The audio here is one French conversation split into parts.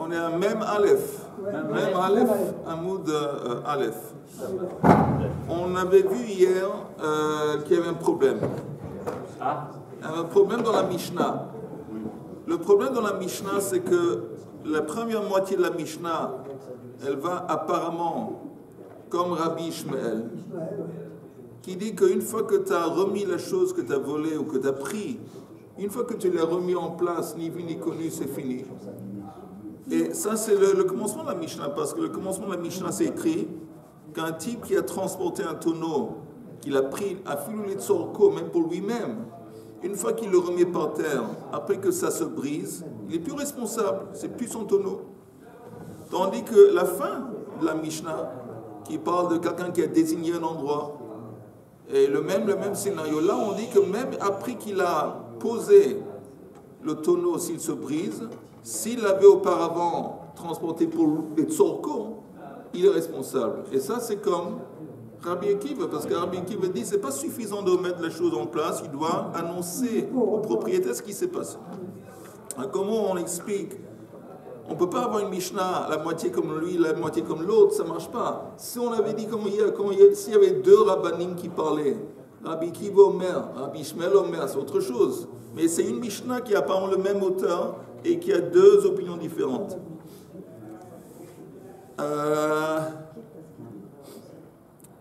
On est à même Aleph. Même Aleph, Hamoud Aleph. On avait vu hier qu'il y avait un problème. Un problème dans la Mishnah. Le problème dans la Mishnah, c'est que la première moitié de la Mishnah, elle va apparemment comme Rabbi Ishmael, qui dit qu'une fois que tu as remis la chose que tu as volée ou que tu as pris, une fois que tu l'as remis en place, ni vu ni connu, c'est fini. Et ça, c'est le commencement de la Mishnah, parce que le commencement de la Mishnah, c'est écrit qu'un type qui a transporté un tonneau, qu'il a pris à filoulet de sorko, même pour lui-même, une fois qu'il le remet par terre, après que ça se brise, il n'est plus responsable, c'est plus son tonneau. Tandis que la fin de la Mishnah, qui parle de quelqu'un qui a désigné un endroit, et le même scénario, là on dit que même après qu'il a posé le tonneau, s'il se brise, s'il l'avait auparavant transporté pour les tzorko, il est responsable. Et ça c'est comme Rabbi Akiva, parce que Rabbi Akiva dit c'est pas suffisant de mettre la chose en place, il doit annoncer au propriétaire ce qui s'est passé. Alors, comment on explique? On ne peut pas avoir une Mishnah, la moitié comme lui, la moitié comme l'autre, ça ne marche pas. Si on avait dit s'il y avait deux rabbanim qui parlaient, Rabbi Akiva Omer, Rabbi Ishmael Omer, c'est autre chose. Mais c'est une Mishnah qui a apparemment le même auteur et qui a deux opinions différentes.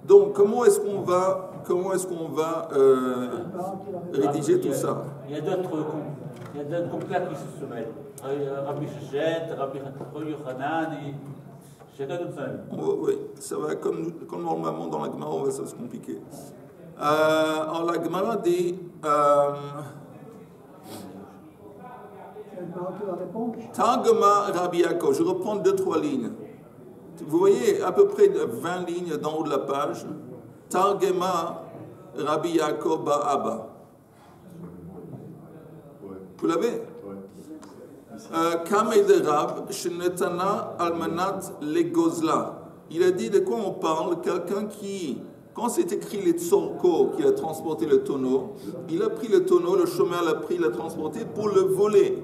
Donc, comment est-ce qu'on va rédiger tout ça? Il y a d'autres compères qui se mêlent. Rabbi Shechet, Rabbi Yochanan, chacun d'autre famille. Oui, ça va comme normalement dans la Gemara, ça va se compliquer. Alors la Gemara dit Targuma Rabbi Yaakov. Je reprends 2-3 lignes. Vous voyez à peu près 20 lignes d'en haut de la page. Targema Rabbi Yaakov Ba'aba. Vous l'avez? Kamei de Rab, Shenetana Almanat Legozla. Il a dit de quoi on parle? Quelqu'un qui, quand c'est écrit les tzorko, qui a transporté le tonneau, il a pris le tonneau, le chômeur l'a pris, l'a transporté pour le voler.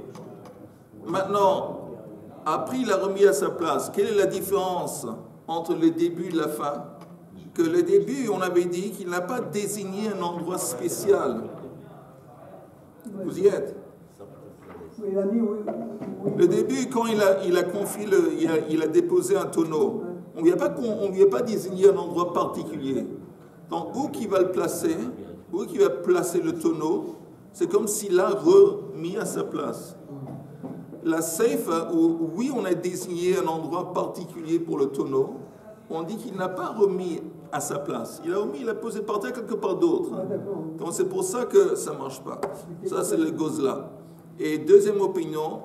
Maintenant, après il l'a remis à sa place. Quelle est la différence entre le début et la fin? Que le début, on avait dit qu'il n'a pas désigné un endroit spécial. Vous y êtes? Le début, quand il a confié, il a déposé un tonneau, on ne lui a pas désigné un endroit particulier. Donc, où qu'il va le placer, où qu'il va placer le tonneau, c'est comme s'il l'a remis à sa place. La seifa, où oui, on a désigné un endroit particulier pour le tonneau, on dit qu'il n'a pas remis à sa place. Il a posé par terre quelque part d'autre. Donc, c'est pour ça que ça ne marche pas. Ça, c'est le gozla. Et deuxième opinion,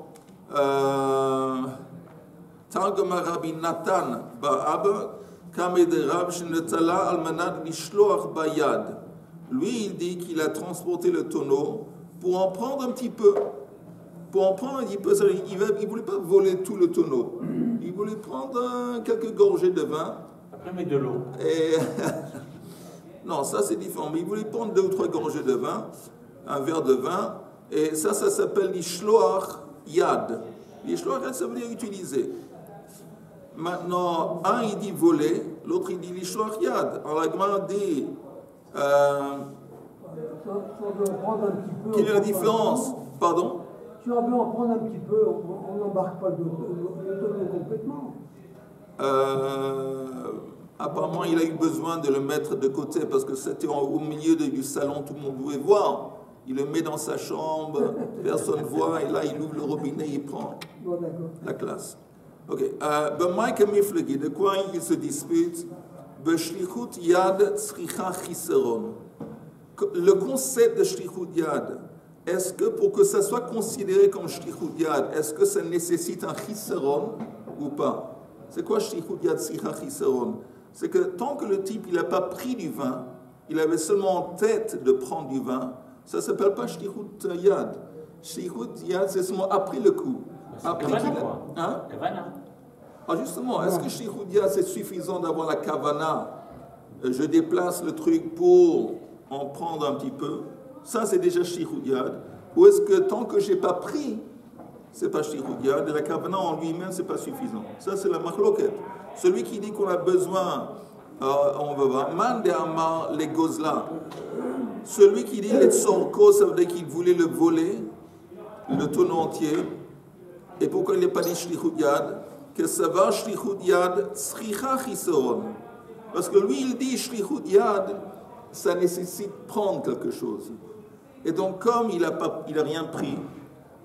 Targuma Rabbi Natan Ba'ab Kamei de Rab Shenetala Almanad Lishloach Bayad. Lui, il dit qu'il a transporté le tonneau pour en prendre un petit peu. Pour en prendre un petit peu, il ne voulait pas voler tout le tonneau. Il voulait prendre quelques gorgées de vin. Après, mettre de l'eau. Et non, ça c'est différent. Mais il voulait prendre 2 ou 3 gorgées de vin, un verre de vin. Et ça s'appelle l'ishloach yad. L'ishloach yad, ça veut dire utiliser. Maintenant, un il dit voler, l'autre il dit l'ishloach yad. Alors la Gemara dit quelle est la différence? Pardon? Si on veut en prendre un petit peu, on n'embarque pas le tonneau complètement. Apparemment, il a eu besoin de le mettre de côté parce que c'était au milieu du salon, tout le monde pouvait voir. Il le met dans sa chambre, personne ne voit, et là il ouvre le robinet, il prend la classe. Ok. De quoi il se dispute? Le concept de shlichut yad, est-ce que pour que ça soit considéré comme shlichut yad, est-ce que ça nécessite un chiseron ou pas? C'est quoi shlichut yad, sricha chiseron? C'est que tant que le type il n'a pas pris du vin, il avait seulement en tête de prendre du vin, ça ne s'appelle pas shlichut yad. Shlichut yad, c'est seulement après le coup. Après qu'il a... Hein? Ah justement, est-ce que shlichut yad c'est suffisant d'avoir la kavana? Je déplace le truc pour en prendre un petit peu. Ça c'est déjà shlichut yad. Ou est-ce que tant que je n'ai pas pris, c'est pas shlichut yad, et la kavana en lui-même, c'est pas suffisant. Ça, c'est la machloket. Celui qui dit qu'on a besoin, on va voir, man de amar les gozla. Celui qui dit les tzorko, ça veut dire qu'il voulait le voler, le tonneau entier. Et pourquoi il n'est pas dit shlichut yad? Que ça va shlichut yad tzricha chisoron. Parce que lui, il dit shlichut yad, ça nécessite prendre quelque chose. Et donc, comme il n'a rien pris,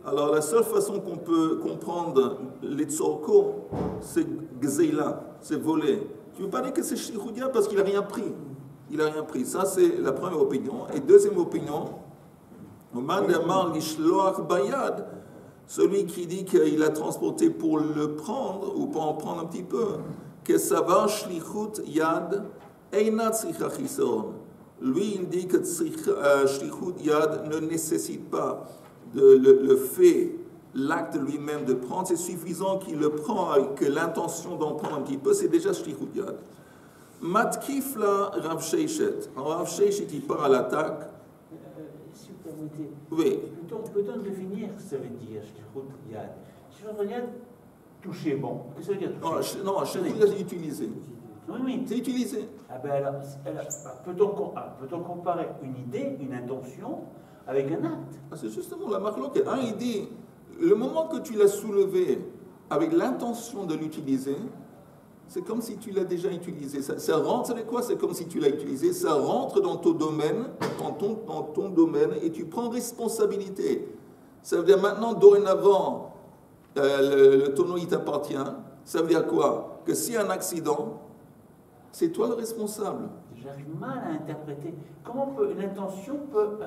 alors la seule façon qu'on peut comprendre les tzorko, c'est gzeila, c'est voler. Tu ne veux pas dire que c'est shlichut yad parce qu'il n'a rien pris. Il n'a rien pris. Ça, c'est la première opinion. Et deuxième opinion, celui qui dit qu'il a transporté pour le prendre, ou pour en prendre un petit peu, que ça va shlichut yad, eina tzricha chisoron. Lui, il dit que shlichut yad ne nécessite pas le fait, l'acte lui-même de prendre, c'est suffisant qu'il le prend, que l'intention d'en prendre un petit peu, c'est déjà shlichut yad. Matkif la Rav Sheishet. Rav Sheishet, il part à l'attaque. Si vous permettez, oui. Peut-on définir ce que ça veut dire, shlichut yad? Shlichut yad, toucher, bon. Qu'est-ce que ça veut dire toucher? Non, shlichut yad, c'est utilisé. Oui. C'est utilisé. Ah ben alors, peut-on comparer une idée, une intention, avec un acte? C'est justement la marloquette. Il dit, le moment que tu l'as soulevé avec l'intention de l'utiliser, c'est comme si tu l'as déjà utilisé. Ça rentre, c'est quoi? C'est comme si tu l'as utilisé. Ça rentre dans ton domaine, dans ton domaine, et tu prends responsabilité. Ça veut dire maintenant, dorénavant, le tonneau, il t'appartient. Ça veut dire quoi? Que s'il y a un accident, c'est toi le responsable. J'arrive mal à interpréter. Comment l'intention peut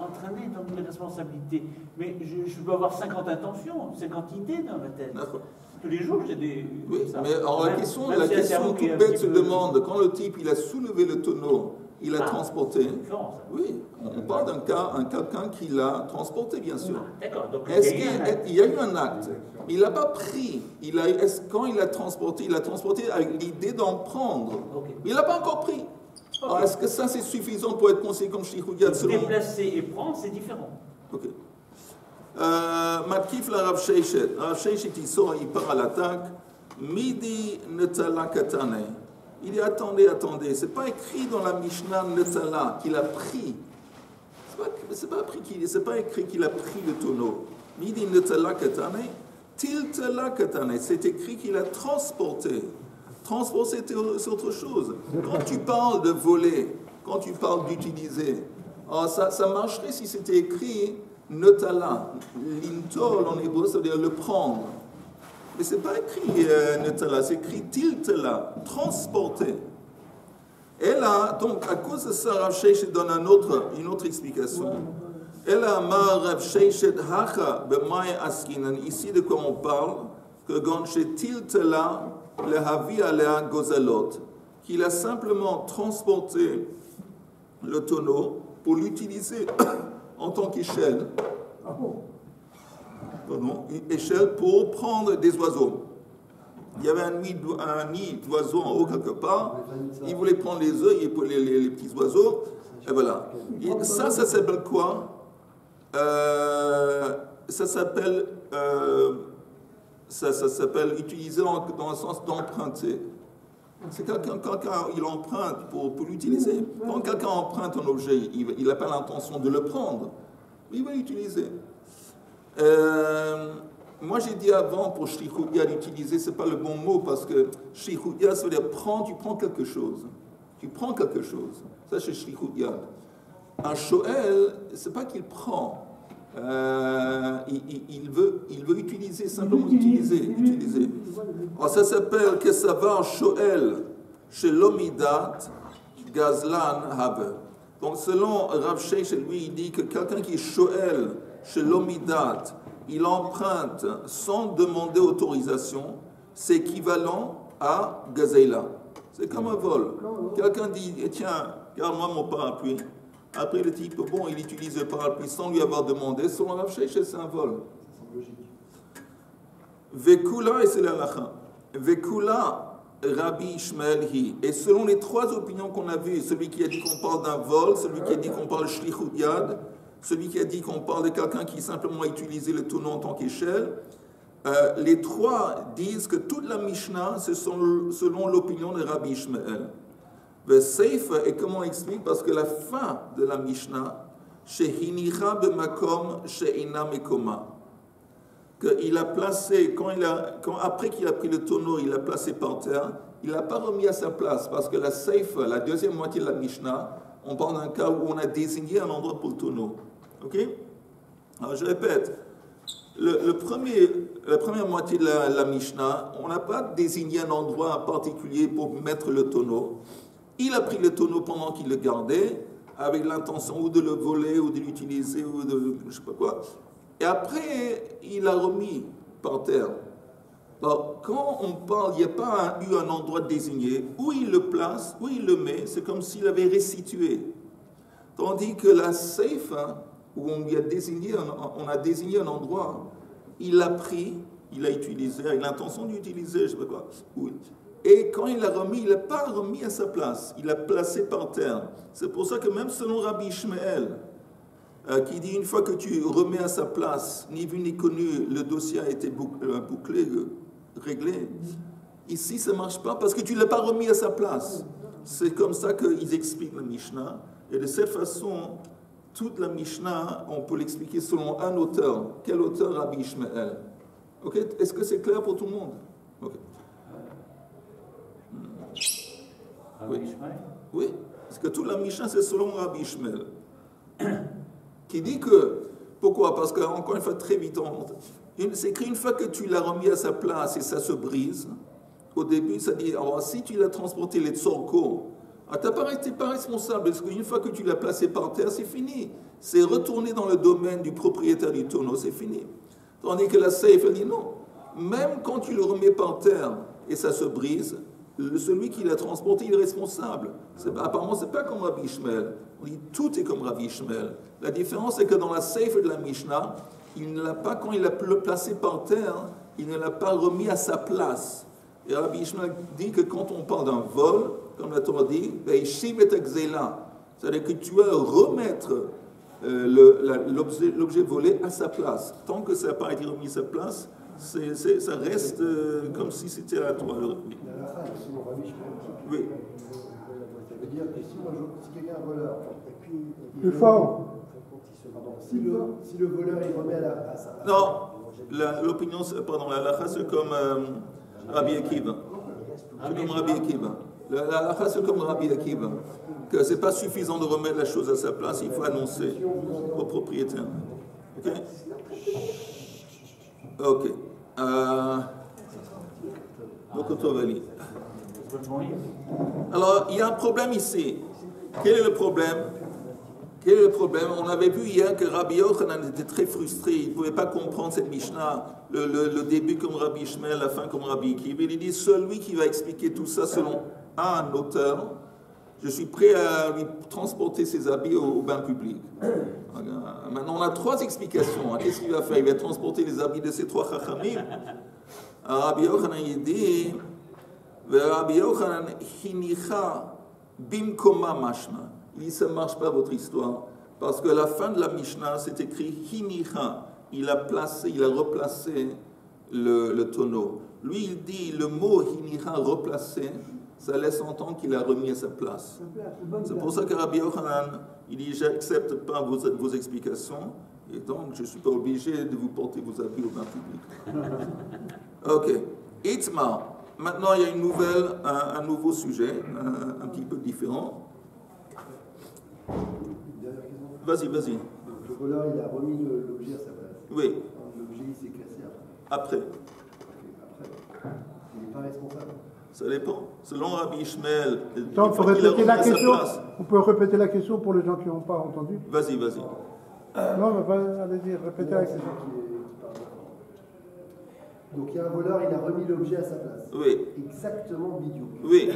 entraîner donc une responsabilité? Mais je peux avoir 50 intentions, 50 idées dans ma tête. Tous les jours, j'ai des... Oui, mais alors la question toute bête se demande, quand le type, il a soulevé le tonneau, il a transporté... Oui, on parle quelqu'un qui l'a transporté, bien sûr. D'accord. Est-ce qu'il y a eu un acte? Il n'a pas pris. Quand il a transporté avec l'idée d'en prendre. Okay. Il n'a pas encore pris. Okay. Alors, est-ce que ça, c'est suffisant pour être considéré comme shlichut yad? Déplacer et prendre, c'est différent. Ok. Matkif la Rav Sheishet. Rav Sheishet, il sort, il part à l'attaque. Midi netala katane. Il dit attendez. C'est pas écrit dans la Mishnah netala qu'il a pris. C'est pas écrit qu'il a pris le tonneau. Midi netala katane. Tiltela katane. C'est écrit qu'il a transporté. Transporter, c'est autre chose. Quand tu parles de voler, quand tu parles d'utiliser, ça marcherait si c'était écrit netala. L'intol en hébreu, ça veut dire le prendre. Mais c'est pas écrit netala, c'est écrit tiltela, transporter. Et là, donc, à cause de ça, Rav Sheishet donne une autre explication. Et là, Rav Sheishet hacha b'may askinan. Ici, de quoi on parle? Que gonche tiltela le havi alea gozalot. Qu'il a simplement transporté le tonneau pour l'utiliser en tant qu'échelle. Pardon, une échelle pour prendre des oiseaux. Il y avait un nid d'oiseaux en haut quelque part. Il voulait prendre les œufs, les petits oiseaux. Et voilà. Et ça s'appelle quoi? Ça s'appelle utiliser dans le sens d'emprunter. C'est quelqu'un il emprunte pour l'utiliser. Quand quelqu'un emprunte un objet, il n'a pas l'intention de le prendre. Il va l'utiliser. Moi, j'ai dit avant, pour shlichut yad, utiliser, ce n'est pas le bon mot, parce que shlichut yad, ça veut dire tu prends quelque chose. Tu prends quelque chose. Ça, c'est shlichut yad. Un shoel, ce n'est pas qu'il prend. Il veut utiliser, simplement utiliser. Alors, ça s'appelle Kesavar shoel shelomidat gazlan habe. Donc, selon Rav Sheishet, lui, il dit que quelqu'un qui est shoel shelomidat, il emprunte sans demander autorisation, c'est équivalent à Gazeila. C'est comme un vol. Quelqu'un dit, tiens, garde-moi mon parapluie. Après, le type, bon, il utilise le parapluie sans lui avoir demandé. Selon Rav Sheishet, c'est un vol. Vekula, et c'est l'alacha. Vekula, Rabbi Ishmael hi. Et selon les trois opinions qu'on a vues, celui qui a dit qu'on parle d'un vol, celui qui a dit qu'on parle shlichut yad, celui qui a dit qu'on parle de quelqu'un qui simplement a utilisé le tonneau en tant qu'échelle. Les trois disent que toute la Mishnah, c'est selon l'opinion de Rabbi Ishmael. Le Sefer, et comment on explique? Parce que la fin de la Mishnah, Shehinicha b'makom she'ina mekoma, qu'il a placé, après qu'il a pris le tonneau, il l'a placé par terre, il ne l'a pas remis à sa place, parce que la Sefer, la deuxième moitié de la Mishnah, on parle d'un cas où on a désigné un endroit pour le tonneau. Ok? Alors je répète, la première moitié de la Mishnah, on n'a pas désigné un endroit particulier pour mettre le tonneau. Il a pris le tonneau pendant qu'il le gardait, avec l'intention ou de le voler, ou de l'utiliser, ou de je ne sais pas quoi. Et après, il l'a remis par terre. Alors, quand on parle, il n'y a pas eu un endroit désigné, où il le place, où il le met, c'est comme s'il avait restitué. Tandis que la Seifa, où on a désigné un endroit, il l'a pris, il l'a utilisé, avec l'intention d'utiliser, je ne sais pas quoi. Et quand il l'a remis, il ne l'a pas remis à sa place, il l'a placé par terre. C'est pour ça que même selon Rabbi Ishmael, qui dit une fois que tu remets à sa place, ni vu ni connu, le dossier a été bouclé, réglé. Ici, ça ne marche pas parce que tu ne l'as pas remis à sa place. C'est comme ça qu'ils expliquent la Mishnah. Et de cette façon, toute la Mishnah, on peut l'expliquer selon un auteur. Quel auteur? Rabbi Ishmael. Ok? Est-ce que c'est clair pour tout le monde? Ok. Oui. Oui, parce que toute la Mishnah, c'est selon Rabbi Ishmael. Qui dit que, pourquoi? Parce qu'encore une fois, très vite, c'est écrit une fois que tu l'as remis à sa place et ça se brise. Au début, ça dit, alors si tu l'as transporté les tzorko, tu n'es pas responsable, parce qu'une fois que tu l'as placé par terre, c'est fini. C'est retourné dans le domaine du propriétaire du tonneau, c'est fini. Tandis que la Seif, elle dit non. Même quand tu le remets par terre et ça se brise, celui qui l'a transporté, il est responsable. Apparemment, ce n'est pas comme Rabbi Ishmael. On dit tout est comme Rabbi Ishmael. La différence, c'est que dans la Seif de la Mishnah, il ne l'a pas, quand il l'a placé par terre, il ne l'a pas remis à sa place. Et Rabbi Ishmael dit que quand on parle d'un vol, comme la Torah dit, c'est-à-dire que tu vas remettre l'objet volé à sa place. Tant que ça n'a pas été remis à sa place, ça reste comme si c'était à toi. Oui. Ça veut dire que si quelqu'un est un voleur, et puis plus fort. Si le voleur il remet à sa place. Non, l'opinion, pardon, la halakha c'est comme Rabbi Akiva. C'est comme Rabbi Akiva. La halakha c'est comme Rabbi Akiva. Que c'est pas suffisant de remettre la chose à sa place, il faut annoncer au propriétaire. Ok? Ok. Alors, il y a un problème ici. Quel est le problème? On avait vu hier que Rabbi Yochanan était très frustré. Il ne pouvait pas comprendre cette Mishnah. Le début comme Rabbi Ishmael, la fin comme Rabbi Akiva. Il dit, celui qui va expliquer tout ça selon un auteur, je suis prêt à lui transporter ses habits au bain public. Maintenant, on a trois explications. Qu'est-ce qu'il va faire? Il va transporter les habits de ces trois chachamim. Rabbi Yochanan, il dit, Rabbi Yochanan, hinicha bimkoma mashma. Il dit, ça ne marche pas votre histoire. Parce que la fin de la Mishnah, c'est écrit hinicha. Il a replacé le tonneau. Lui, il dit, le mot hinicha, replacé, ça laisse entendre qu'il a remis à sa place. C'est pour ça que Rabbi Yochanan, il dit, j'accepte pas vos explications, et donc je ne suis pas obligé de vous porter vos habits au bain public. Ok. Itma. Maintenant, il y a un nouveau sujet, un petit peu différent. Vas-y. Le voleur, il a remis l'objet à sa place. Oui. L'objet, il s'est cassé après. Il n'est pas responsable. Ça dépend. Selon Rabbi Ishmael, on peut répéter la question. On peut répéter la question pour les gens qui n'ont pas entendu. Vas-y. Non, mais allez-y, répétez la question. Donc il y a un voleur, il a remis l'objet à sa place. Oui. Exactement bidou. Oui.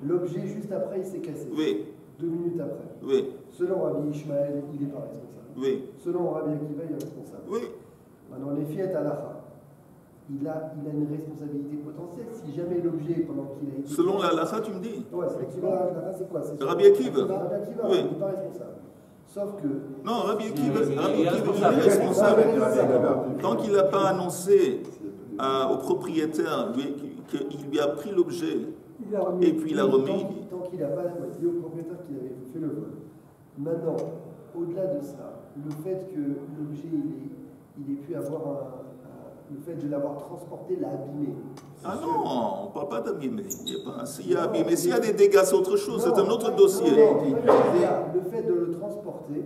L'objet, juste après, il s'est cassé. Oui. 2 minutes après. Oui. Selon Rabbi Ishmael, il n'est pas responsable. Oui. Selon Rabbi Akiva, il est responsable. Oui. Maintenant, les fiat halakha, il a une responsabilité potentielle si jamais l'objet, pendant qu'il a été... Selon la halakha, tu me dis? Ouais, c'est l'Akiva, c'est quoi? Rabbi Akiva. Rabbi Akiva, oui. il n'est pas responsable. Sauf que... Non, Rabbi Akiva est responsable. Tant qu'il n'a pas annoncé au propriétaire qu'il lui a pris l'objet et puis il a remis... Tant qu'il n'a pas dit au propriétaire qu'il avait fait le vol. Maintenant, au-delà de ça, le fait que l'objet il ait pu avoir le fait de l'avoir transporté l'a abîmé. Ah non, on ne parle pas d'abîmer. S'il y a abîmé, s'il y a des dégâts, c'est autre chose, c'est un autre dossier. Le fait de le transporter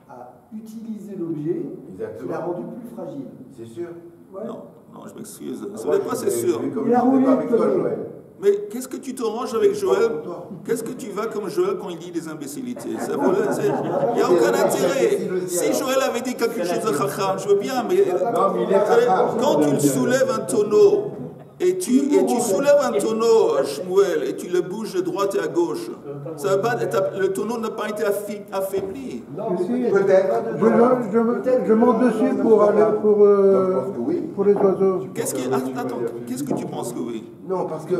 a utilisé l'objet, il l'a rendu plus fragile. C'est sûr. Ouais. Non, je m'excuse. Ce n'est pas, c'est sûr. Il a roulé avec toi, Joël. Mais qu'est-ce que tu te ranges avec Joël? Qu'est-ce que tu vas comme Joël quand il dit des imbécilités? Il n'y a aucun intérêt. Si Joël avait dit quelque chose de chacham, je veux bien, mais quand tu soulèves un tonneau, et tu soulèves un tonneau, Shmuel, et tu le bouges de droite et à gauche, ça va pas, le tonneau n'a pas été affaibli. Non, peut-être. Je monte dessus pour aller pour les oiseaux. Attends, qu'est-ce que tu penses que oui? Non, parce que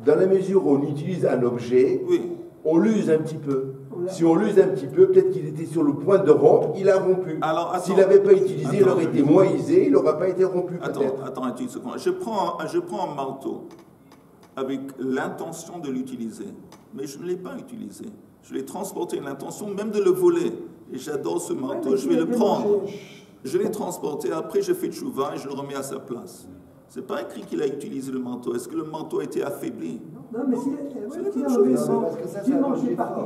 dans la mesure où on utilise un objet, Oui. on l'use un petit peu. Si on l'use un petit peu, peut-être qu'il était sur le point de rompre, il a rompu. S'il n'avait pas utilisé, il aurait été moins usé, il n'aurait pas été rompu. Attends une seconde. Je prends un marteau avec l'intention de l'utiliser, mais je ne l'ai pas utilisé. Je l'ai transporté, l'intention même de le voler. Et j'adore ce marteau, je vais le prendre. Je l'ai transporté, après je fais tchouva et je le remets à sa place. C'est pas écrit qu'il a utilisé le manteau. Est-ce que le manteau a été affaibli? Non, mais s'il a enlevé dimanche, il est parti.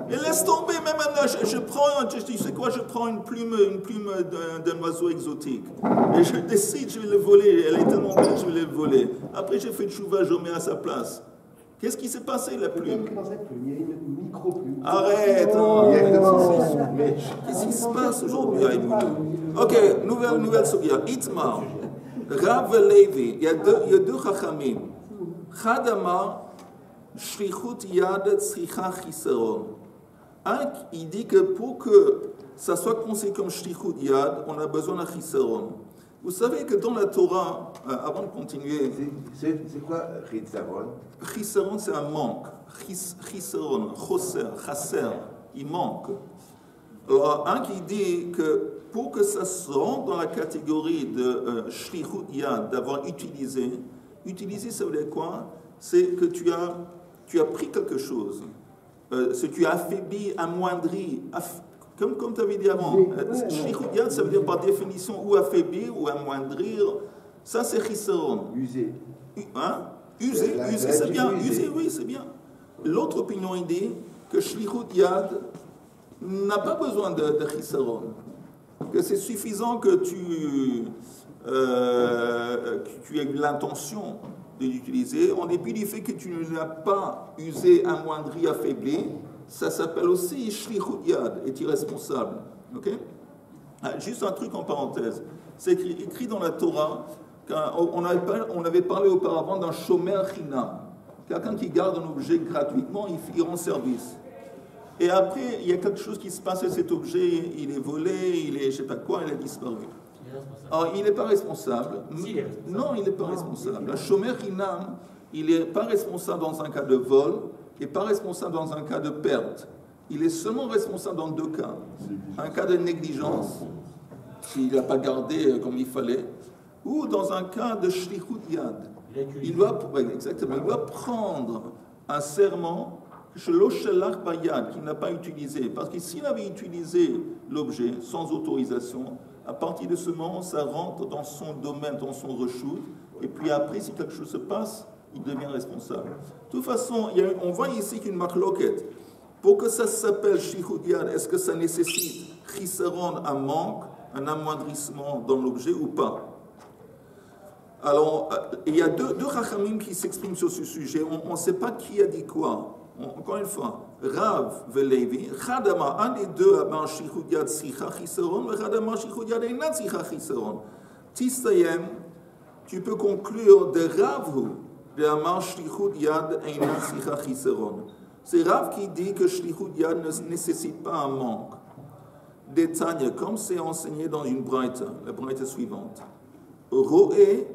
Et laisse tomber, même là, je prends une plume d'un oiseau exotique. Et je décide, je vais le voler. Elle est tellement belle, je vais le voler. Après, j'ai fait le chouva, je remets à sa place. Qu'est-ce qui s'est passé, la plume? dans cette plume, il y a une micro-plume. Arrête! Qu'est-ce qui se passe aujourd'hui à Emouna? Ok, nouvelle soubia. Itmar, Rav Levi, il y a deux chachamim. Chadama, Shlichut Yad Tzricha Chiseron. Un, il dit que pour que ça soit considéré comme Shlichut Yad, on a besoin d'un Chiseron. Vous savez que dans la Torah, avant de continuer... C'est quoi Chiseron? Chiseron, c'est un manque. Chiseron, chasser, il manque. Alors, un qui dit que pour que ça se rentre dans la catégorie de Shlichut Yad, d'avoir utilisé, ça veut dire quoi? C'est que tu as pris quelque chose. Tu as affaibli, amoindri, comme tu avais dit avant. Shlichut Yad, ça veut dire par définition ou affaiblir ou amoindrir. Ça, c'est Chiseron. Usé. Hein? Usé, c'est bien. Usé, oui, c'est bien. L'autre opinion, il dit que Shlichut Yad n'a pas besoin de Chiseron. Que c'est suffisant que tu aies l'intention de l'utiliser, en dépit du fait que tu ne l'as pas usé, amoindri, affaibli, ça s'appelle aussi Shlichut Yad, est irresponsable. Okay? Juste un truc en parenthèse. C'est écrit dans la Torah, on avait parlé auparavant d'un shomer chinam, quelqu'un qui garde un objet gratuitement, il rend service. Et après, il y a quelque chose qui se passe avec cet objet, il est volé, il est je ne sais pas quoi, il a disparu. Alors, il n'est pas responsable. Non, il n'est pas responsable. Le shomer chinam, il n'est pas responsable dans un cas de vol et pas responsable dans un cas de perte. Il est seulement responsable dans deux cas. Un cas de négligence, s'il n'a pas gardé comme il fallait, ou dans un cas de shlichut yad. Il doit prendre un serment qu'il n'a pas utilisé. Parce que s'il avait utilisé l'objet sans autorisation, à partir de ce moment, ça rentre dans son domaine, dans son reshoot, et puis après, si quelque chose se passe, il devient responsable. De toute façon, on voit ici qu'une marloquette. Pour que ça s'appelle shlichut yad, est-ce que ça nécessite chiseron, un manque, un amoindrissement dans l'objet ou pas? Alors, il y a deux chachamim qui s'expriment sur ce sujet. On ne sait pas qui a dit quoi. Encore une fois, Rav Velevi, Chadama, un des deux a ben shlichut yad tzricha chiseron, et Chadama shlichut yad eina tzricha chiseron. Tistayem, tu peux conclure de Ravhu, de Amar shlichut yad eina tzricha chiseron. C'est Rav qui dit que shlichut yad ne nécessite pas un manque. Détail, comme c'est enseigné dans une braïta, la braïta suivante. Roé,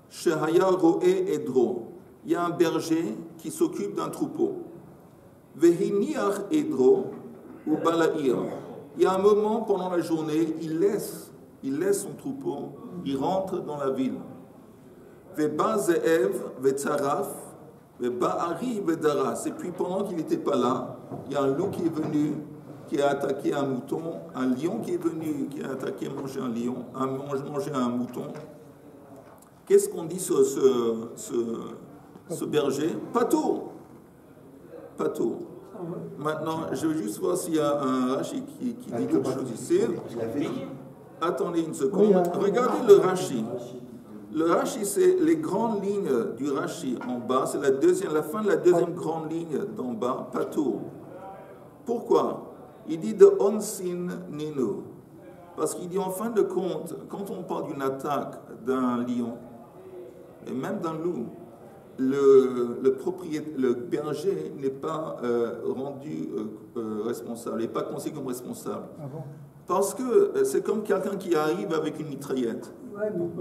shehaya roé edro. Il y a un berger qui s'occupe d'un troupeau. Vehiniach edro, ou Balaïr. Il y a un moment pendant la journée, il laisse son troupeau, il rentre dans la ville. Veba Ze'ev, Vetzaraf, Veba Ari, Vedaras. Et puis pendant qu'il n'était pas là, il y a un loup qui est venu, qui a attaqué un mouton, un lion qui est venu, qui a attaqué, mangé un lion, mangé un mouton. Qu'est-ce qu'on dit sur ce berger? Patour. Maintenant, je veux juste voir s'il y a un Rashi qui dit quelque chose ici. Attendez une seconde. Regardez le Rashi. Le Rashi, c'est les grandes lignes du Rashi en bas. C'est la fin de la deuxième grande ligne d'en bas, Patour. Pourquoi? Il dit de Onsin Nino. Parce qu'il dit en fin de compte, quand on parle d'une attaque d'un lion, et même d'un loup, le berger n'est pas rendu responsable, n'est pas considéré comme responsable. Ah bon? Parce que c'est comme quelqu'un qui arrive avec une mitraillette.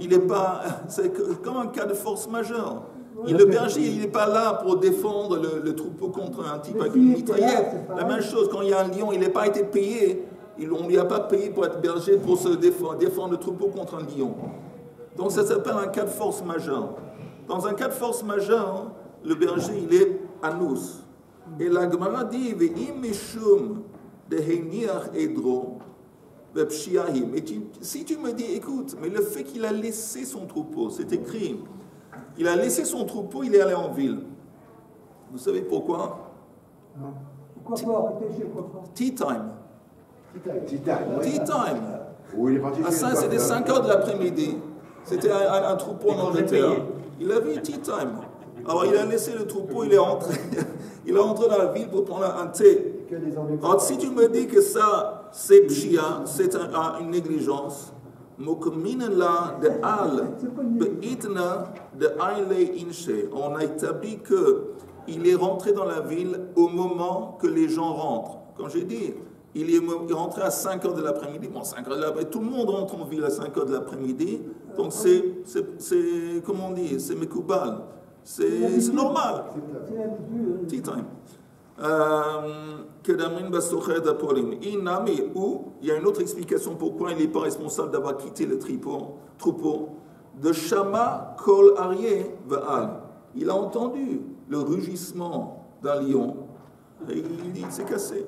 Il n'est pas, c'est comme un cas de force majeure. Le berger, il n'est pas là pour défendre le troupeau contre un type avec une mitraillette. La même chose, quand il y a un lion, il n'a pas été payé. On ne lui a pas payé pour être berger pour se défendre le troupeau contre un lion. Donc ça s'appelle un cas de force majeure. Dans un cas de force majeure, le berger, il est anus. Et la Gemara dit, Ve'im mishum deheiniach edro vepshiahim. Et si tu me dis, écoute, mais le fait qu'il a laissé son troupeau, c'est écrit, il a laissé son troupeau, il est allé en ville. Vous savez pourquoi? Tea time. Tea time. Ah, ça, c'était 5 heures de l'après-midi. C'était un troupeau en Angleterre. Il a vu tea time. Alors, il a laissé le troupeau, il est rentré. Il est rentré dans la ville pour prendre un thé. Alors, si tu me dis que ça, c'est pshia, c'est une négligence, on a établi qu'il est rentré dans la ville au moment que les gens rentrent. Comme j'ai dit, il est rentré à 5 heures de l'après-midi. Bon, 5 heures de l'après-midi, tout le monde rentre en ville à 5 heures de l'après-midi. Donc c'est comment on dit, c'est mekoubal. C'est normal. Tea time. Il y a une autre explication pourquoi il n'est pas responsable d'avoir quitté le troupeau. De Shama Kol Aryeh Ve'al. Il a entendu le rugissement d'un lion. Et il dit, c'est cassé.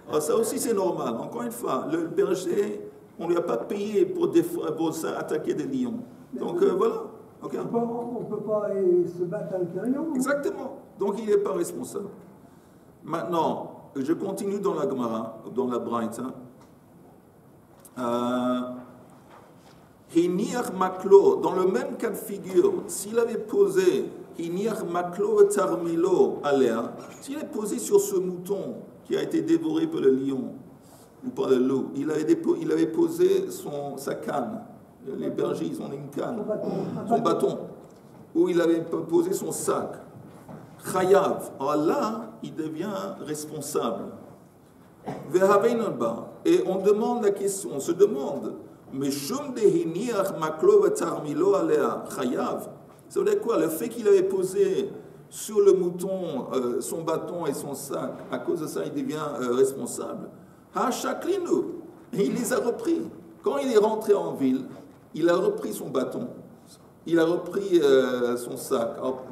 Alors ça aussi c'est normal. Encore une fois, le berger, on ne lui a pas payé pour attaquer des lions. Donc voilà. Okay. On ne peut pas se battre avec un lion. Exactement. Donc il n'est pas responsable. Maintenant, je continue dans la Gemara, dans la Braïta. Hiniach Maklo, dans le même cas de figure, s'il avait posé Hiniach Maklo Tarmilo Alea, s'il avait posé sur ce mouton qui a été dévoré par le lion ou par le loup, il avait posé sa canne. Les bergers, ils ont une canne, son bâton, où il avait posé son sac. Chayav. Alors là, il devient responsable. Et on demande la question, on se demande, mais shum dehiniach maklo vetarmilo alea chayav. Ça veut dire quoi? Le fait qu'il avait posé sur le mouton son bâton et son sac, à cause de ça, il devient responsable. Ha shaklinu. Et il les a repris. Quand il est rentré en ville, il a repris son bâton, il a repris son sac. Alors,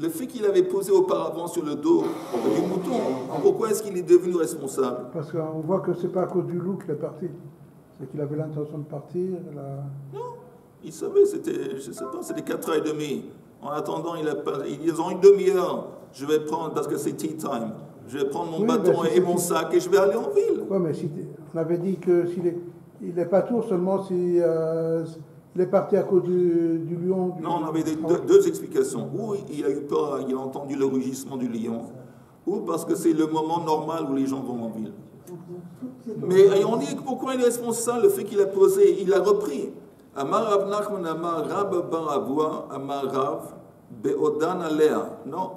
le fait qu'il avait posé auparavant sur le dos du mouton, pourquoi est-ce qu'il est devenu responsable? Parce qu'on voit que c'est pas à cause du loup qu'il est parti. C'est qu'il avait l'intention de partir. Non, il savait, c'était, je sais pas, c'était 4h30. En attendant, ils ont une demi-heure. Je vais prendre, parce que c'est tea time, je vais prendre mon bâton et mon sac et je vais aller en ville. Oui, mais on avait dit que il n'est pas tour seulement si il est parti à cause du lion. Non, on avait deux explications. Ou il a eu peur, il a entendu le rugissement du lion, ou parce que c'est le moment normal où les gens vont en ville. Mais on dit pourquoi il est responsable, le fait qu'il a posé, il a repris. Amar Rav Nachman Amar Rab Bar Avua Amar Rav Beodan Alea. Non,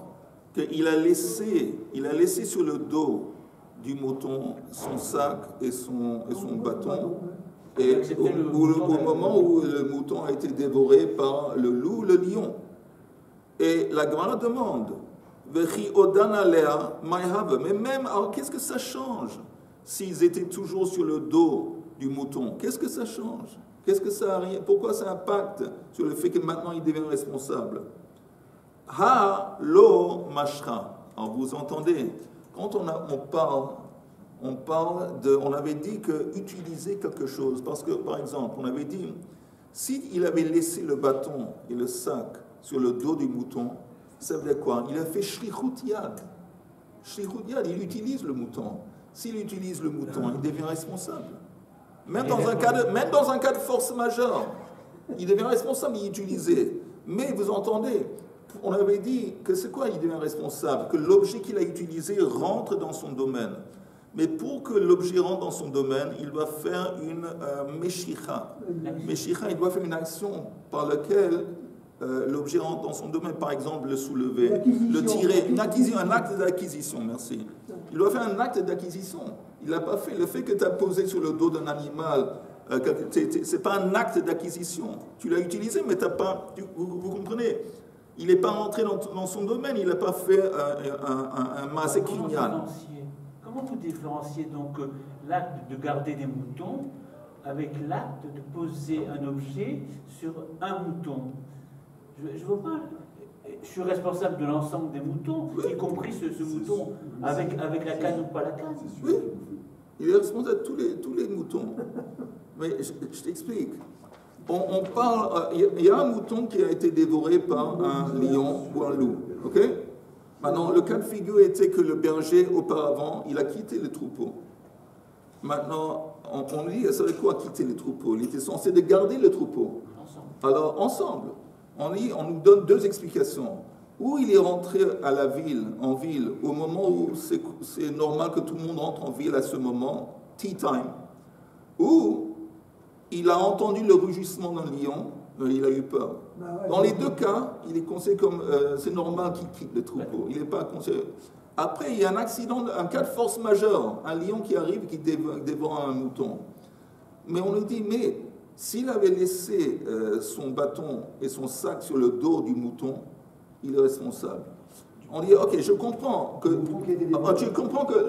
qu'il a laissé sur le dos du mouton son sac et son bâton, et au moment où le mouton a été dévoré par le loup, le lion. Et la Gemara demande, mais même, alors qu'est-ce que ça change? s'ils étaient toujours sur le dos du mouton, qu'est-ce que ça change? Pourquoi ça impacte sur le fait que maintenant il devient responsable? Ha lo mashra. Alors vous entendez, quand on avait dit que utiliser quelque chose, parce que par exemple, on avait dit, s'il avait laissé le bâton et le sac sur le dos du mouton, ça veut dire quoi? Il a fait shlichut yad. Shlichut yad, il utilise le mouton. S'il utilise le mouton, il devient responsable. Même dans un cas de force majeure, il devient responsable d'y utiliser. Mais vous entendez, on avait dit que c'est quoi il devient responsable? Que l'objet qu'il a utilisé rentre dans son domaine. Mais pour que l'objet rentre dans son domaine, il doit faire une meshicha. Meshicha, il doit faire une action par laquelle l'objet rentre dans son domaine. Par exemple, le soulever, le tirer, un acte d'acquisition, merci. Il doit faire un acte d'acquisition. Il n'a pas fait. Le fait que tu as posé sur le dos d'un animal, ce n'est pas un acte d'acquisition. Tu l'as utilisé, mais tu n'as pas... Vous comprenez? Il n'est pas rentré dans son domaine, il n'a pas fait un maaseh kinyan. Comment vous différenciez donc l'acte de garder des moutons avec l'acte de poser un objet sur un mouton? Je vois pas. Je suis responsable de l'ensemble des moutons, y compris ce mouton, avec la canne ou pas la canne. Oui, il est responsable de tous les moutons. Mais je t'explique. On parle, il y a un mouton qui a été dévoré par un lion ou un loup. Ok? Maintenant, le cas de figure était que le berger, auparavant, il a quitté le troupeau. Maintenant, on dit, ça veut quoi quitter le troupeau? Il était censé de garder le troupeau. Alors, ensemble. On nous donne deux explications. Ou il est rentré en ville, au moment où c'est normal que tout le monde rentre en ville à ce moment, tea time, ou il a entendu le rugissement d'un lion, il a eu peur. Dans les deux cas, il est considéré comme c'est normal qu'il quitte le troupeau. Il n'est pas considéré. Après, il y a un accident, un cas de force majeure, un lion qui arrive et qui dévore un mouton. Mais on nous dit, mais s'il avait laissé son bâton et son sac sur le dos du mouton, il est responsable. On dit, ok, je comprends que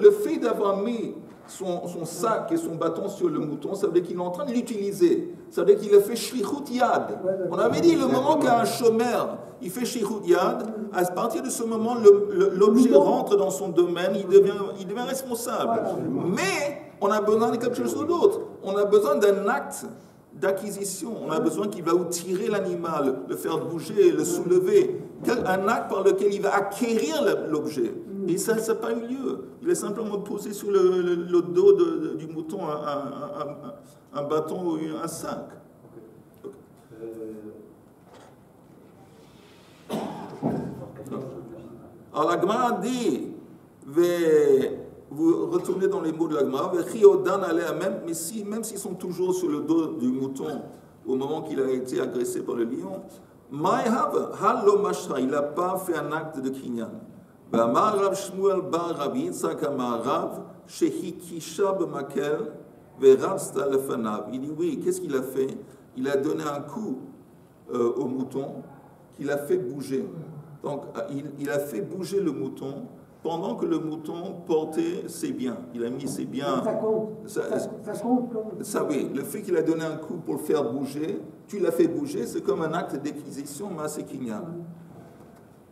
le fait d'avoir mis son sac et son bâton sur le mouton, ça veut dire qu'il est en train de l'utiliser. Ça veut dire qu'il a fait shlichut yad. On avait dit, le moment qu'un chômeur, il fait shlichut yad, à partir de ce moment, l'objet rentre dans son domaine, il devient responsable. Mais on a besoin de quelque chose d'autre. On a besoin d'un acte d'acquisition. On a besoin qu'il va tirer l'animal, le faire bouger, le soulever. Un acte par lequel il va acquérir l'objet. Et ça n'a pas eu lieu. Il est simplement posé sur le dos du mouton un bâton ou un sac. Alors la Gemara dit, vous retournez dans les mots de la Gemara, même s'ils sont toujours sur le dos du mouton au moment qu'il a été agressé par le lion, il n'a pas fait un acte de kinyan. Il dit oui, qu'est-ce qu'il a fait? Il a donné un coup au mouton qu'il a fait bouger. Donc il a fait bouger le mouton pendant que le mouton portait ses biens. Il a mis ses biens. Ça compte. Ça oui, le fait qu'il a donné un coup pour le faire bouger, tu l'as fait bouger, c'est comme un acte d'acquisition maaseh kinyan.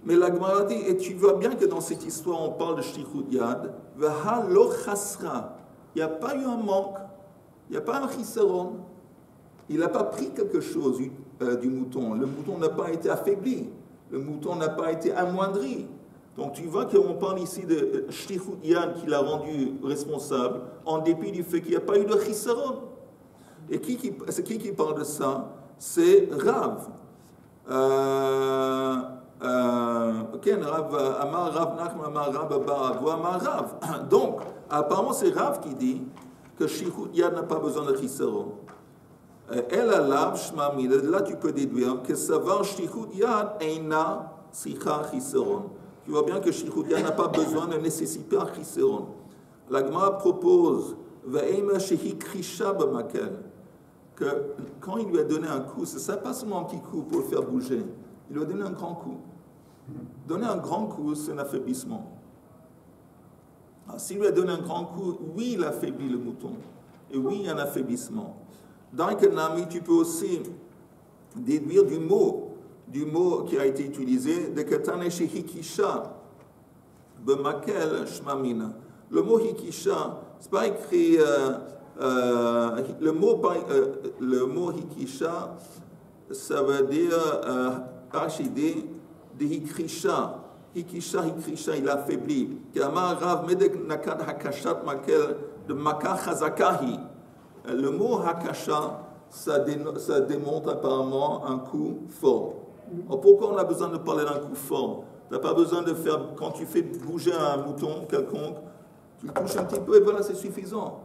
Mais la Gemara dit, et tu vois bien que dans cette histoire, on parle de shlichut yad, veha lo chasra. Il n'y a pas eu un manque, il n'y a pas un chisaron. Il n'a pas pris quelque chose du mouton. Le mouton n'a pas été affaibli. Le mouton n'a pas été amoindri. Donc tu vois qu'on parle ici de shlichut yad qui l'a rendu responsable, en dépit du fait qu'il n'y a pas eu de chisaron. Et c'est qui parle de ça? C'est Rav. Donc, apparemment, c'est Rav qui dit que shlichut yad n'a pas besoin de chisaron. Là, tu peux déduire que savoir shlichut yad eina sicha chisaron. Tu vois bien que shlichut yad n'a pas besoin, ne nécessite pas un chisaron. La Gemara propose que quand il lui a donné un coup, ce n'est pas seulement un petit coup pour le faire bouger, il lui a donné un grand coup. Donner un grand coup, c'est un affaiblissement. S'il lui a donné un grand coup, oui, il affaiblit le mouton. Et oui, il y a un affaiblissement. Dans Kenami, tu peux aussi déduire du mot qui a été utilisé, de Katane chez Hikisha, Bemakel Shmamina. Le mot Hikisha, c'est pas écrit. Le mot Hikisha, ça veut dire Archidé de Hikrisha. Hikisha, il affaiblit. Kamar Rav Medek Nakad Hakashat Makel de Maka Chazakahi. Le mot Hakasha, ça démontre apparemment un coup fort. Alors pourquoi on a besoin de parler d'un coup fort? Tu n'as pas besoin de faire, quand tu fais bouger un mouton quelconque, tu le touches un petit peu et voilà, c'est suffisant.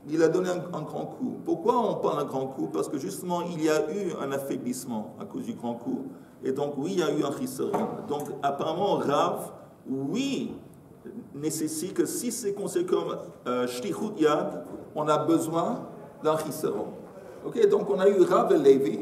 Il a donné un grand coup. Pourquoi on parle d'un grand coup? Parce que justement, il y a eu un affaiblissement à cause du grand coup. Et donc, oui, il y a eu un chisaron. Donc, apparemment, Rav, oui, nécessite que si c'est considéré comme shlichut yad, on a besoin d'un chisaron. Ok, donc on a eu Rav et Lévi.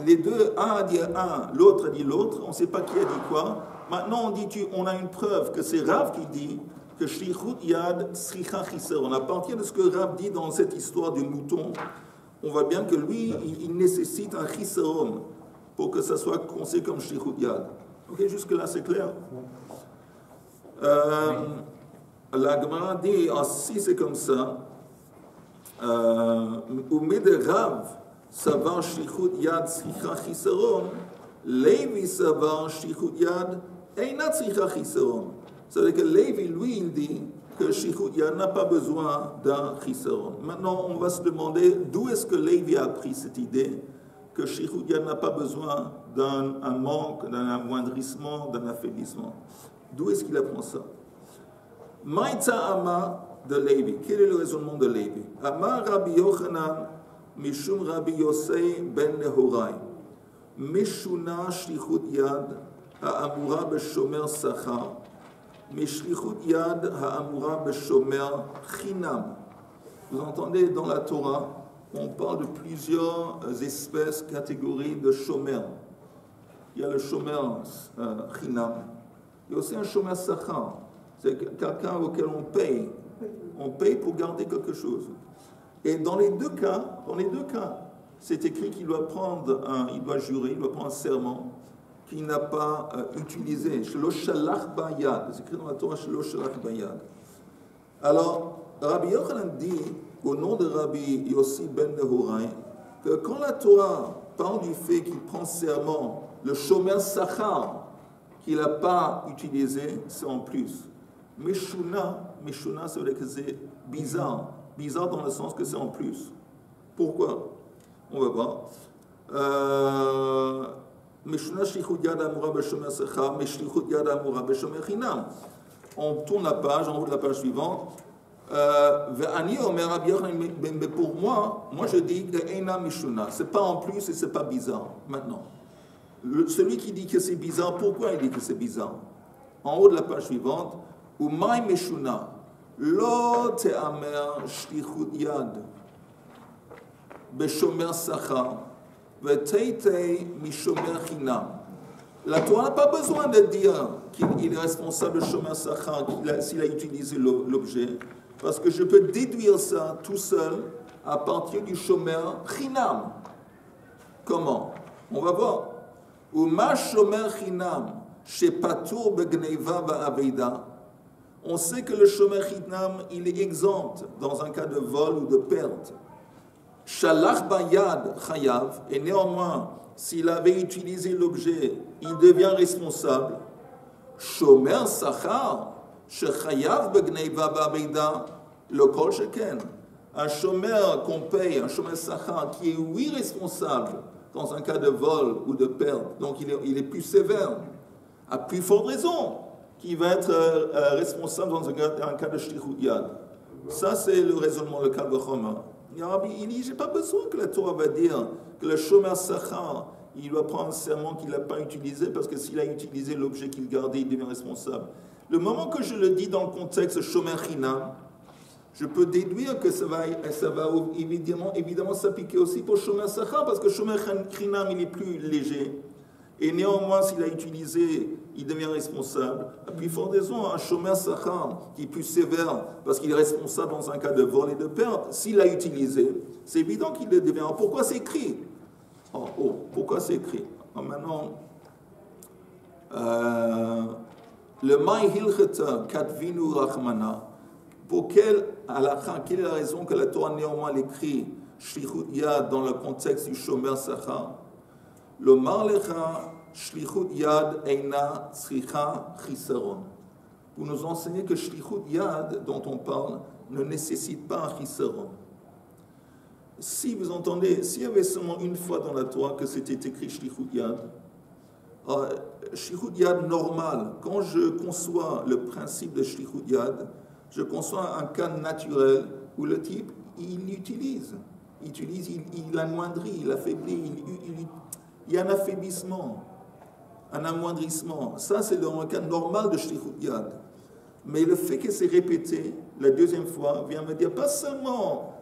Les deux, un a dit un, l'autre a dit l'autre. On ne sait pas qui a dit quoi. Maintenant, on a une preuve que c'est Rav qui dit que shlichut yad sricha chisaron. À partir de ce que Rav dit dans cette histoire du mouton, on voit bien que lui, il nécessite un chisaron pour que ça soit considéré comme shlichut yad. Ok, jusque-là, c'est clair. La Gemara dit, si c'est comme ça, ou de Rav, savar shlichut yad sricha chisaron, Lévi savar shlichut yad einat sricha chisaron. C'est-à-dire que Lévi, lui, il dit que shlichut yad n'a pas besoin d'un chisaron. Maintenant, on va se demander d'où est-ce que Lévi a appris cette idée que shlichut yad n'a pas besoin d'un manque, d'un amoindrissement, d'un affaiblissement. D'où est-ce qu'il apprend ça? Maïtza Ama de Lévi. Quel est le raisonnement de Lévi? Ama Rabbi Yochanan Mishum Rabbi Yosei ben Nehorai Mishuna shlichut yad ha'amura b'shomer sachar Mishlichut yad ha'amura b'shomer chinam. Vous entendez, dans la Torah, on parle de plusieurs espèces, catégories de shomer. Il y a le shomer chinam. Il y a aussi un shomer sachar. C'est quelqu'un auquel on paye. On paye pour garder quelque chose. Et dans les deux cas, c'est écrit qu'il doit il doit jurer, il doit prendre un serment qu'il n'a pas utilisé. Shelo shalach bayad. C'est écrit dans la Torah, Shelo shalach bayad. Alors, Rabbi Yochanan dit, au nom de Rabbi Yossi ben Nehorai, que quand la Torah parle du fait qu'il prend serment, le shomer sachar qu'il n'a pas utilisé, c'est en plus. Meshuna, ça veut dire que c'est bizarre. Bizarre dans le sens que c'est en plus. Pourquoi? On va voir. Meshuna shlichut yad amura b'shomer sachar, meshlichut yad amura b'shomer chinam. On tourne la page, en haut de la page suivante. Ve'ani omer Rabbi Yochanan, mais pour moi je dis que eina meshuna. C'est pas en plus et c'est pas bizarre. Maintenant, celui qui dit que c'est bizarre, pourquoi il dit que c'est bizarre? En haut de la page suivante. Umay meshuna, lo te'amer shlichut yad, beshomer sachar, ve'teitei mishomer chinam. La Torah n'a pas besoin de dire qu'il est responsable de shomer sachar s'il a utilisé l'objet, parce que je peux déduire ça tout seul à partir du shomer chinam. Comment? On va voir. Uma shomer chinam, shepatur begneiva va'aveda. On sait que le shomer chinam, il est exempt dans un cas de vol ou de perte. Shalach bayad chayav, et néanmoins, s'il avait utilisé l'objet, il devient responsable. Shomer sachar, shechayav begneiva ba'aveda, le kol sheken. Un shomer qu'on paye, un shomer sachar, qui est oui responsable dans un cas de vol ou de perte, donc il est plus sévère, à plus forte raison, qui va être responsable dans un cas de shlichut yad. Ça, c'est le raisonnement, le Kal Vachomer. Il dit, j'ai pas besoin que la Torah va dire que le shomer sachar, il doit prendre un serment qu'il n'a pas utilisé, parce que s'il a utilisé l'objet qu'il gardait, il devient responsable. Le moment que je le dis dans le contexte shomer chinam, je peux déduire que ça va évidemment s'appliquer aussi pour shomer sachar, parce que shomer chinam, il est plus léger. Et néanmoins, s'il a utilisé, il devient responsable. À plus forte raison, un chômeur sachar qui est plus sévère parce qu'il est responsable dans un cas de vol et de perte, s'il l'a utilisé, c'est évident qu'il le devient. Pourquoi c'est écrit? Pourquoi c'est écrit? Maintenant, le Maï Hilcheta Katvinu Rachmana, pour quelle est la raison que la Torah néanmoins l'écrit Shlichut Yad dans le contexte du chômeur sachar? Le Marlecha Shlichut Yad Eina Tzricha Chisaron. Pour nous enseigner que Shlichut Yad, dont on parle, ne nécessite pas un Chisaron. Si vous entendez, s'il y avait seulement une fois dans la Torah que c'était écrit Shlichut Yad, Shlichut Yad normal, quand je conçois le principe de Shlichut Yad, je conçois un cas naturel où le type, il amoindrit, il affaiblit, il y a un affaiblissement, un amoindrissement. Ça, c'est dans le cas normal de Shlichut Yad. Mais le fait que c'est répété la deuxième fois vient me dire, pas seulement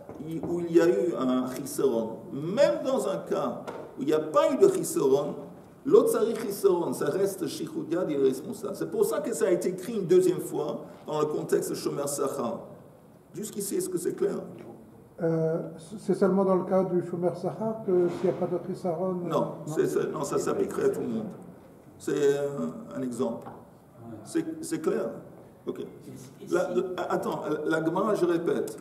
où il y a eu un chisaron, même dans un cas où il n'y a pas eu de chisaron, l'autre tsarich chisaron, ça reste Shlichut Yad, il est responsable. C'est pour ça que ça a été écrit une deuxième fois dans le contexte de Shomer Sachar. Jusqu'ici, est-ce que c'est clair? C'est seulement dans le cas du Shomer Sachar que s'il n'y a pas de chisaron? Non, ça s'appliquerait à tout le monde. C'est un exemple. C'est clair? Ok. Attends, la Gemara, je répète.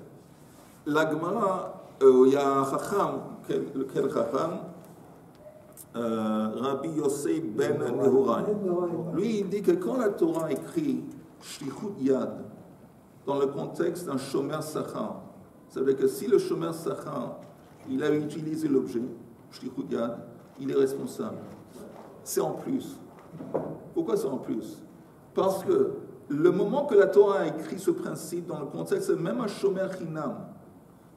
La Gemara, il y a un Chacham, quel Chacham? Rabbi Yosef ben Nehorai. Lui, il dit que quand la Torah écrit Shlichut Yad dans le contexte d'un Shomer Sachar, ça veut dire que si le Shomer Sachar, il a utilisé l'objet, Shlichut Yad, il est responsable. C'est en plus. Pourquoi c'est en plus? Parce que le moment que la Torah a écrit ce principe dans le contexte, même un Shomer Chinam,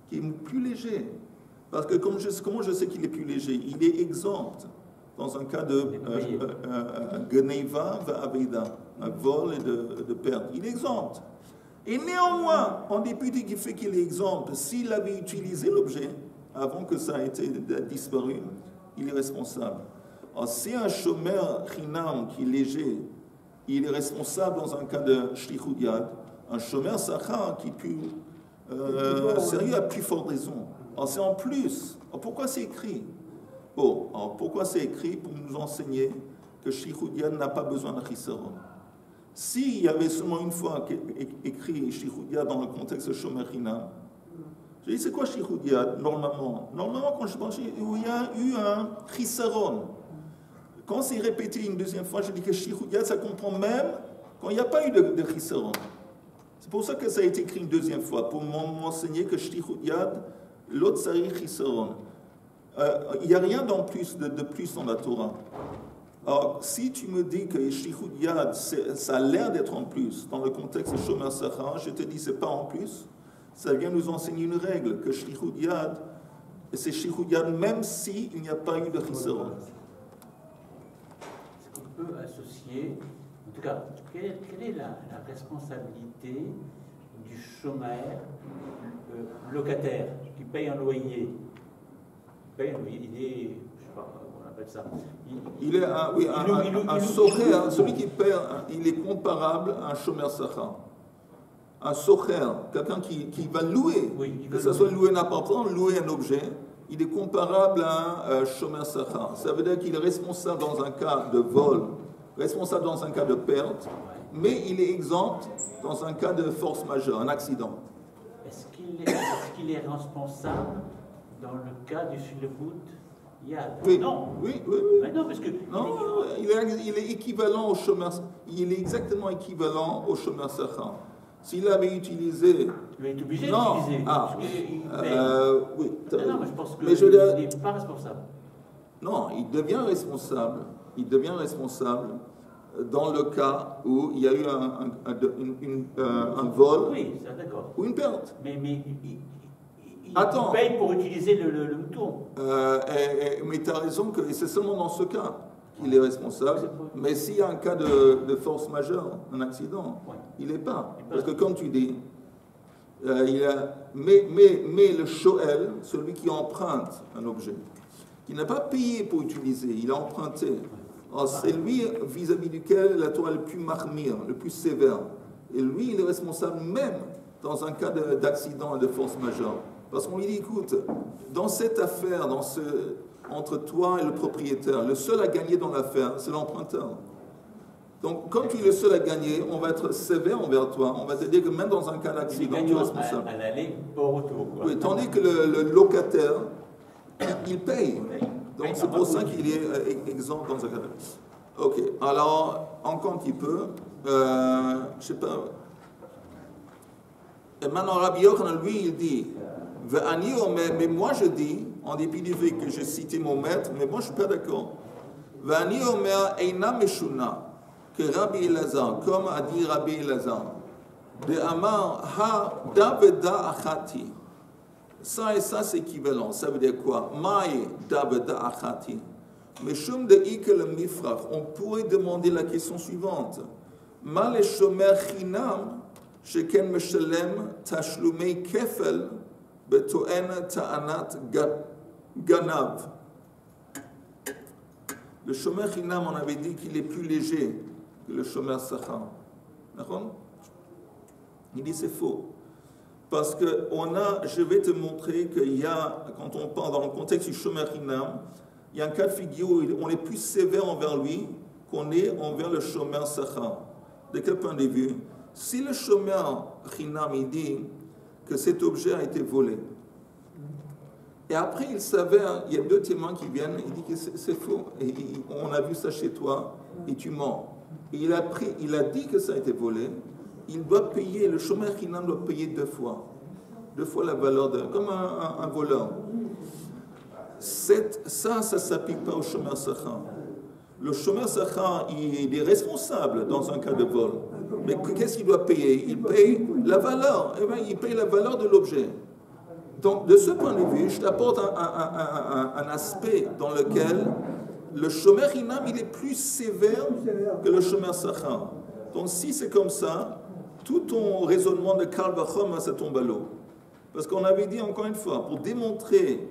qui est plus léger, parce que comment je sais qu'il est plus léger? Il est exempt dans un cas de Geneva va Aveda, un vol et de perte. Il est exempt. Et néanmoins, en dépit du fait qu'il est exempt, s'il avait utilisé l'objet avant que ça ait été disparu, il est responsable. Alors, si un chômeur chinam qui est léger, il est responsable dans un cas de shlichut yad, un chômeur sachar qui est plus sérieux a plus forte raison. Alors, c'est en plus. Alors, pourquoi c'est écrit? Pourquoi c'est écrit? Pour nous enseigner que shlichut yad n'a pas besoin de chisaron. S'il y avait seulement une fois écrit shlichut yad dans le contexte de shomer chinam, je dis c'est quoi shlichut yad normalement? Normalement, quand je pense où il y a eu un chisaron, quand c'est répété une deuxième fois, je dis que shlichut yad, ça comprend même quand il n'y a pas eu de chisaron. C'est pour ça que ça a été écrit une deuxième fois, pour m'enseigner que shlichut yad, l'autre sari chisaron. Il n'y a rien de plus dans la Torah. Alors, si tu me dis que shlichut yad, ça a l'air d'être en plus dans le contexte de shomer sachar, je te dis c'est pas en plus. Ça vient nous enseigner une règle que shlichut yad, c'est shlichut yad même s'il n'y a pas eu de chisaron. Est-ce qu'on peut associer, en tout cas, quelle est la responsabilité du chômeur locataire qui paye un loyer? Il est, je ne sais pas comment on appelle ça. Il est un socher, celui qui paie, il est comparable à un chômeur sachar. Un socher, quelqu'un qui va louer, que ce soit louer un appartement, louer un objet, il est comparable à un chômeur sachar. Ça veut dire qu'il est responsable dans un cas de vol, responsable dans un cas de perte, mais il est exempt dans un cas de force majeure, un accident. Est-ce qu'il est responsable dans le cas du shlichut yad? Oui. Non. Oui. Mais non, parce que il est équivalent au chômeur. Il est exactement équivalent au chômeur sachar. S'il avait utilisé. Il est obligé d'utiliser. Oui. Non, mais je pense qu'il n'est pas responsable. Non, il devient responsable. Il devient responsable dans le cas où il y a eu un vol ou une perte. Mais il paye pour utiliser le mouton. Mais tu as raison que c'est seulement dans ce cas qu'il est responsable. Mais s'il y a un cas de force majeure, un accident, il n'est pas. Parce que comme tu dis, mais le shoel, celui qui emprunte un objet, qui n'a pas payé pour utiliser, il a emprunté, C'est lui vis-à-vis duquel la Torah est le plus mahmir, le plus sévère. Et lui, il est responsable même dans un cas d'accident et de force majeure. Parce qu'on lui dit, écoute, dans cette affaire, entre toi et le propriétaire, le seul à gagner dans l'affaire, c'est l'emprunteur. Donc, comme tu es le seul à gagner, on va être sévère envers toi. On va te dire que même dans un cas d'accident, tu es responsable. À l'aller, pas au retour. Oui, tandis que le locataire, il paye. Donc, c'est pour ça qu'il est exempt dans un cas d'accident. Ok, alors, encore un petit peu. Je sais pas. Et maintenant, Rabbi Yochanan, lui, il dit, mais moi je dis, en dépit du fait que j'ai cité mon maître, mais moi je ne suis pas d'accord. V'ani omer eina meshuna, que Rabbi Elazar, comme a dit Rabbi Elazar, de Amar ha daveda achati. Ça et ça c'est équivalent. Ça veut dire quoi? Maï daveda achati. Mais shum de ikel mifrach, on pourrait demander la question suivante. Ma le shomer chinam, sheken meshalem tashlumei kefel, betoen ta'anat ganav. Le shomer chinam, on avait dit qu'il est plus léger que le shomer sachar. D'accord? Il dit c'est faux. Parce que je vais te montrer qu'il y a, quand on parle dans le contexte du shomer chinam, il y a un cas de figure où on est plus sévère envers lui qu'on est envers le shomer sachar. De quel point de vue? Si le shomer chinam, il dit que cet objet a été volé, et après il s'avère, il y a deux témoins qui viennent, il dit que c'est faux, et on a vu ça chez toi, et tu mens. Et il a dit que ça a été volé, il doit payer, le shomer chinam doit payer deux fois la valeur comme un voleur. Ça s'applique pas au shomer sachar. Le shomer sachar, il est responsable dans un cas de vol. Mais qu'est-ce qu'il doit payer? Il paye la valeur. Eh bien, il paye la valeur de l'objet. Donc, de ce point de vue, je t'apporte un aspect dans lequel le shomer chinam, il est plus sévère que le shomer sachar. Donc, si c'est comme ça, tout ton raisonnement de Karl Vachom, ça tombe à l'eau. Parce qu'on avait dit encore une fois, pour démontrer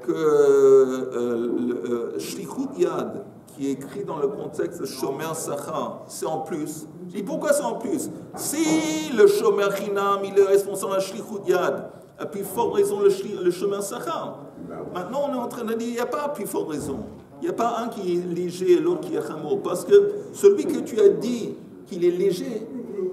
que Shlichut Yad, qui est écrit dans le contexte de Shomer Sachar, c'est en plus. Je dis pourquoi c'est en plus? Si le Shomer Chinam, il est responsable de Shlichut Yad, à plus forte raison le Shomer Sachar. Maintenant, on est en train de dire qu'il n'y a pas plus forte raison. Il n'y a pas un qui est léger et l'autre qui est chamour. Parce que celui que tu as dit qu'il est léger,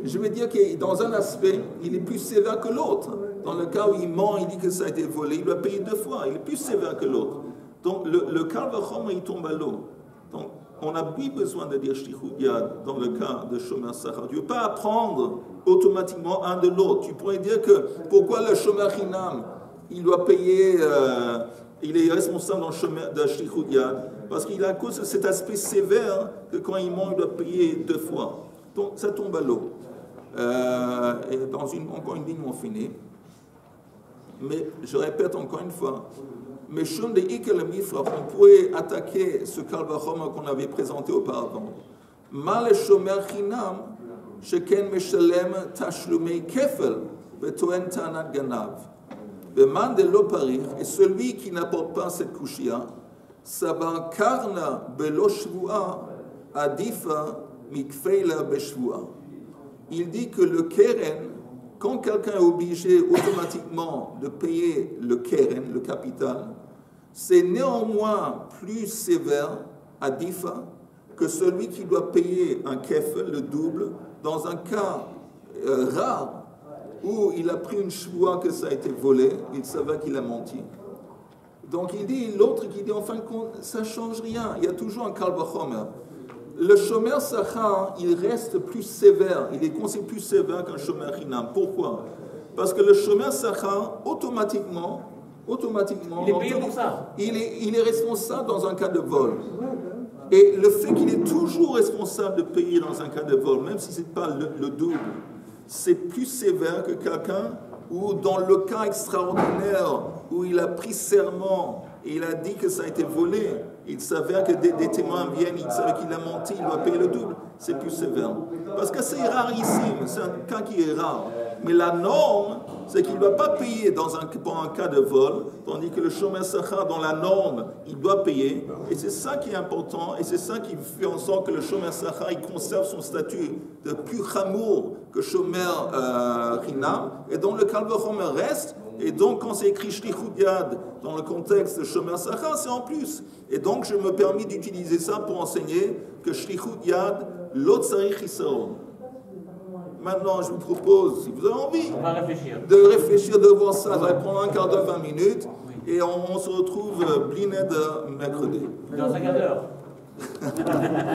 je veux dire que dans un aspect, il est plus sévère que l'autre. Dans le cas où il ment, il dit que ça a été volé, il doit payer deux fois. Il est plus sévère que l'autre. Donc le Karl Vachom, il tombe à l'eau. Donc on a oui besoin de dire Shlichut Yad dans le cas de Shomer Sachar. Tu ne veux pas apprendre automatiquement un de l'autre. Tu pourrais dire que pourquoi le Shomer Chinam, il doit payer, il est responsable dans le Shomer de Shlichut Yad, parce qu'il a à cause de cet aspect sévère que quand il ment, il doit payer deux fois. Donc ça tombe à l'eau. Et dans encore une ligne, on finit. Mais je répète encore une fois, mais Shum de Ikel Mifrach, on pourrait attaquer ce Karl Vachom qu'on avait présenté auparavant. Mal Shomer Chinam, Sheken Meshalem Tashlumei Kefel, Betoen Tanat Ganav. Beman de l'Oparir, et celui qui n'apporte pas cette kushia, Saban Karna Belo Shvua, Adifa Mikfeila Beshvua. Il dit que le keren, quand quelqu'un est obligé automatiquement de payer le keren, le capital, c'est néanmoins plus sévère à difa que celui qui doit payer un kefel, le double, dans un cas rare où il a pris une shvoua que ça a été volé, il savait qu'il a menti. Donc il dit, l'autre qui dit en fin de compte, ça ne change rien, il y a toujours un Karl Vachomer. Le Shomer Sachar, il reste plus sévère, il est considéré plus sévère qu'un Shomer Chinam. Pourquoi? Parce que le Shomer Sachar, automatiquement, il est payé pour ça. Il est responsable dans un cas de vol. Et le fait qu'il est toujours responsable de payer dans un cas de vol, même si ce n'est pas le double, c'est plus sévère que quelqu'un où, dans le cas extraordinaire, où il a pris serment et il a dit que ça a été volé, il s'avère que des témoins viennent, il savait qu'il a menti, il doit payer le double. C'est plus sévère. Parce que c'est rarissime, c'est un cas qui est rare. Mais la norme, c'est qu'il ne doit pas payer pour un cas de vol, tandis que le Shomer Sachar, dans la norme, il doit payer. Et c'est ça qui est important, et c'est ça qui fait en sorte que le Shomer Sachar, il conserve son statut de plus chamour que Shomer Chinam. Et donc le Kal Vachomer reste. Et donc, quand c'est écrit Shlichut Yad dans le contexte de Shomer Sachar, c'est en plus. Et donc, je me permets d'utiliser ça pour enseigner que Shlichut Yad, lo tzarich hisaron. Maintenant, je vous propose, si vous avez envie, de réfléchir, de voir ça. Ça va prendre un quart d'heure, 20 minutes. Et on se retrouve bliné de mercredi. Dans un quart d'heure.